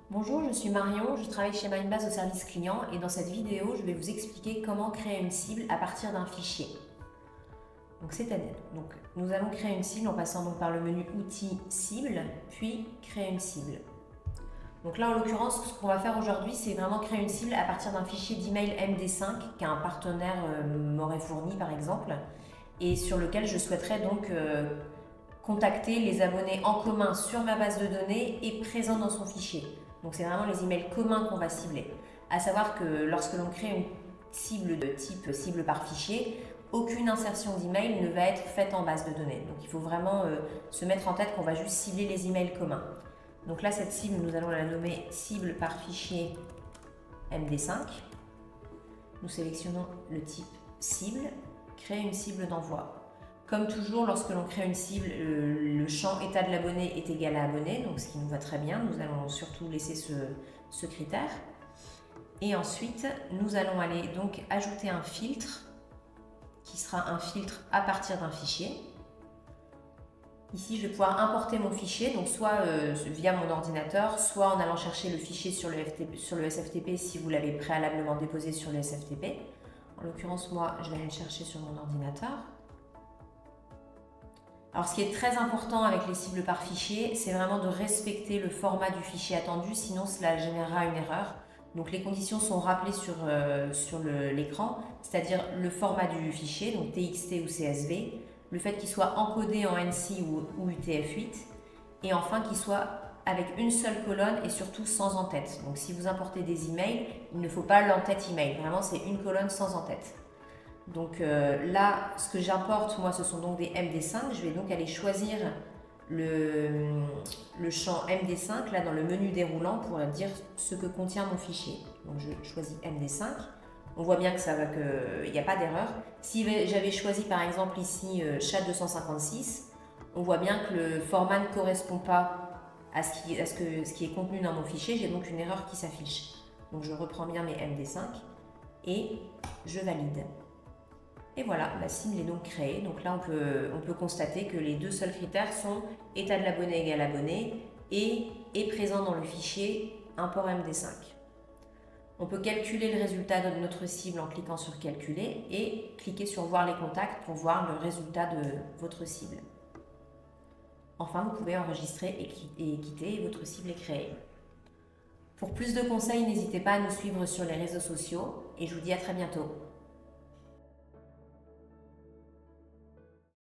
Bonjour, je suis Marion, je travaille chez Mindbase au service client et dans cette vidéo, je vais vous expliquer comment créer une cible à partir d'un fichier. Donc, nous allons créer une cible en passant donc par le menu Outils Cible, puis Créer une cible. Donc là, en l'occurrence, ce qu'on va faire aujourd'hui, c'est vraiment créer une cible à partir d'un fichier d'email MD5 qu'un partenaire m'aurait fourni par exemple, et sur lequel je souhaiterais donc contacter les abonnés en commun sur ma base de données et présents dans son fichier. Donc c'est vraiment les emails communs qu'on va cibler. À savoir que lorsque l'on crée une cible de type cible par fichier, aucune insertion d'email ne va être faite en base de données. Donc il faut vraiment se mettre en tête qu'on va juste cibler les emails communs. Donc là, cette cible, nous allons la nommer cible par fichier MD5. Nous sélectionnons le type cible, créer une cible d'envoi. Comme toujours, lorsque l'on crée une cible, le champ état de l'abonné est égal à abonné, donc ce qui nous va très bien. Nous allons surtout laisser ce critère. Et ensuite, nous allons aller donc ajouter un filtre qui sera un filtre à partir d'un fichier. Ici, je vais pouvoir importer mon fichier, donc soit via mon ordinateur, soit en allant chercher le fichier sur le SFTP si vous l'avez préalablement déposé sur le SFTP. En l'occurrence, moi, je vais aller le chercher sur mon ordinateur. Alors, ce qui est très important avec les cibles par fichier, c'est vraiment de respecter le format du fichier attendu, sinon cela générera une erreur. Donc, les conditions sont rappelées sur l'écran, c'est-à-dire le format du fichier, donc TXT ou CSV, le fait qu'il soit encodé en ANSI ou UTF-8, et enfin qu'il soit avec une seule colonne et surtout sans en-tête. Donc, si vous importez des emails, il ne faut pas l'en-tête email, vraiment c'est une colonne sans en-tête. Donc là, ce que j'importe, moi, ce sont donc des MD5. Je vais donc aller choisir le champ MD5, là, dans le menu déroulant, pour dire ce que contient mon fichier. Donc je choisis MD5. On voit bien que ça va qu'il n'y a pas d'erreur. Si j'avais choisi, par exemple, ici, chat 256, on voit bien que le format ne correspond pas à ce qui est contenu dans mon fichier. J'ai donc une erreur qui s'affiche. Donc je reprends bien mes MD5 et je valide. Et voilà, la cible est donc créée. Donc là, on peut constater que les deux seuls critères sont état de l'abonné égal abonné et est présent dans le fichier import MD5. On peut calculer le résultat de notre cible en cliquant sur calculer et cliquer sur voir les contacts pour voir le résultat de votre cible. Enfin, vous pouvez enregistrer et quitter et votre cible est créée. Pour plus de conseils, n'hésitez pas à nous suivre sur les réseaux sociaux et je vous dis à très bientôt.